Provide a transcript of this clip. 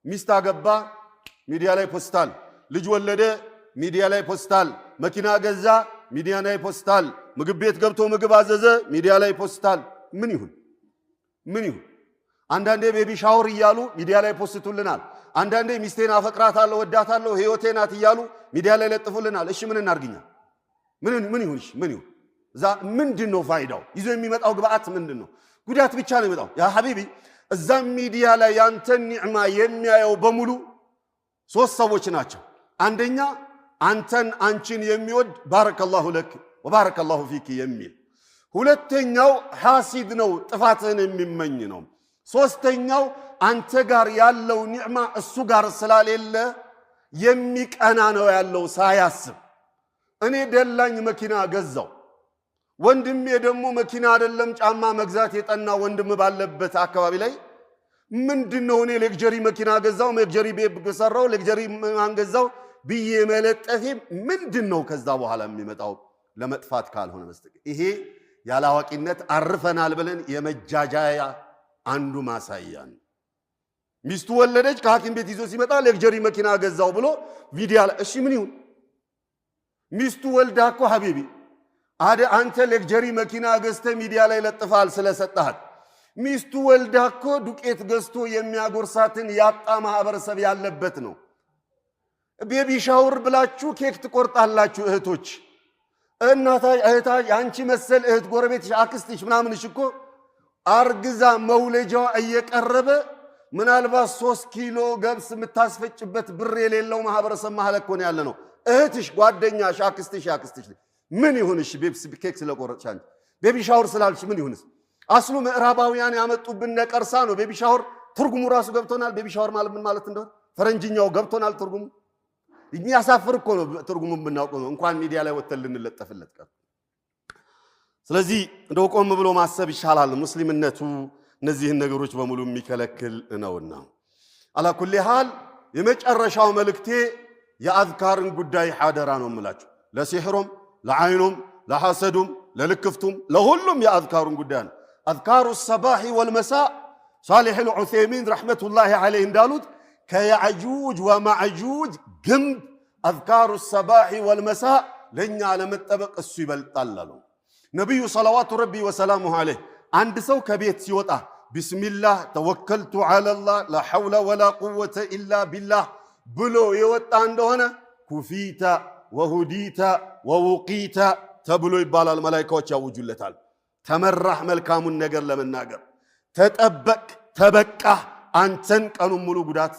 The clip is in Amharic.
ሚስት አገባ ሚዲያ ላይ ፖስታል ልጅ ወለደ ሚዲያ ላይ ፖስታል መኪና ገዛ ሚዲያ ላይ ፖስታል ምግብ ቤት ገብቶ ምግብ አዘዘ ሚዲያ ላይ ፖስታል ምን ይሁን አንዳንዴ ቤቢ ሻወር ይያሉ ሚዲያ ላይ ፖስቱልናል አንዳንዴ ሚስቴን አፈቅራታለሁ ወዳታለሁ ህይወቴ ናት ይያሉ ሚዲያ ላይ ለጥፉልናል እሺ ምን እናርግኛ ምን ይሁን እዛ ምንድነው ፋይዳው ይዞ የሚመጣው ግብአት ምንድነው ጉዳት ብቻ ነው የሚመጣው ያ ሐቢቢ እዛ ሚዲያ ላይ ያንተን ኒዕማ የሚያየው በሙሉ ሶስት ሰዎች ናቸው አንደኛ አንተን አንቺን የሚወድ ባረከላሁ ለክ ወባረከላሁ ፊክ የሚል ሁለተኛው ሐሲድ ነው ጥፋትህን የሚመኝ ነው ሶስተኛው አንተ ጋር ያለው ኒዕማ እሱ ጋር ስላሌለ የሚቀና ነው ያለው ሳያስብ እኔ ደላኝ መኪና ገዛው ወንድሜ ደግሞ መኪና አይደለም ጫማ መግዛት የጠና ወንድም ባለበት አካባቢ ላይ ምንድነው እኔ ሌክጀሪ መኪና ገዛው ሌክጀሪ ቤት ሰራው ሌክጀሪ ማንገዛው ብዬ መለጠፌ ምንድነው ከዛ በኋላ የሚመጣው ለመጥፋት ካልሆነ በስተቀር ይሄ ያላዋቂነት አርፈናል ብለን የመጃጃያ አንዱ ማሳያ ነው ሚስቱ ወለደች ከሐኪም ቤት ይዞ ሲመጣ ሌክጀሪ መኪና ገዛው ብሎ ቪዲዮ እሺ ምን ይሁን ሚስቱ ወልዳ እኮ ሐቢቢ አንተ ሌክጀሪ መኪና ገዝተ ሚዲያ ላይ ለጥፋል ስለሰጣት ሚስቱ ወልዳ እኮ ዱቄት ገዝቶ የሚያጎርሳትን ያጣ ማህበረሰብ ያለበት ነው ቤቢ ሻወር ብላችሁ ኬክ ትቆርጣላችሁ እህቶች እናታ እህታ ያንቺ መሰል እህት ጎረቤትሽ አክስትሽ ምናምንሽ እኮ አርግዛ መውለጃዋ እየቀረበ ምናልባት 3 ኪሎ ገብስ የምታስፈጭበት ብር የሌለው ማህበረሰብ ማህለክ ሆነ ያለ ነው እህትሽ ጓደኛሽ አክስትሽ ምን ይሁንሽ ቤብስ ኬክ ስለቆረጥሽ አንቺ ቤቢ ሻወር ስላልሽ ምን ይሁንስ አስሉ ምዕራባውያን ያመጡብን ነቀርሳ ነው ቤቢ ሻወር ትርጉሙ ራሱ ገብቶናል ቤቢ ሻወር ማለት ምን ማለት እንደሆነ ፈረንጅኛው ገብቶናል ትርጉሙ እኛ ያሳፍር እኮ ነው ትርጉሙን ብናውቀው ነው እንኳን ሚዲያ ላይ ወተን ልንለጠፍለት ቀር ስለዚህ እንደው ቆም ብሎ ማሰብ ይሻላል ሙስሊምነቱ እነዚህን ነገሮች በሙሉ የሚከለክል ነውና አላ ኩሊ ሐል የመጨረሻው መልእክቴ የአዝካርን ጉዳይ ሐደራ ነው የምላችሁ ለሲህሩም ለዓይኑም ለሐሰዱም ለልክፍቱም ለሁሉም የአዝካሩን ጉዳይ ነው አዝካሩ الصباح والمساء صالح العثيمين رحمة الله عليه እንዳሉት ከያጁጅ ወማጁጅ ግንብ አዝካሩ الصباح والمساء ለኛ ለመጠበቅ እሱ ይበልጣል አሉ ነብዩ ሰለዋቱ ረቢ ወሰላሙ ዐለይሂ አንድ ሰው ከቤት ሲወጣ ቢስሚላህ ተወከልቱ ዐለላህ ላ ሐውለ ወላ ቁወተ ኢላ ቢላህ ብሎ የወጣ እንደሆነ ኩፊታ ወሁዲታ ወውቂታ ተብሎ ይባላል መላእክቶች ያውጁለታል ተመራህ መልካሙን ነገር ለመናገር ተጠበቅ ተበቃ አንተን ቀኑን ሙሉ ጉዳት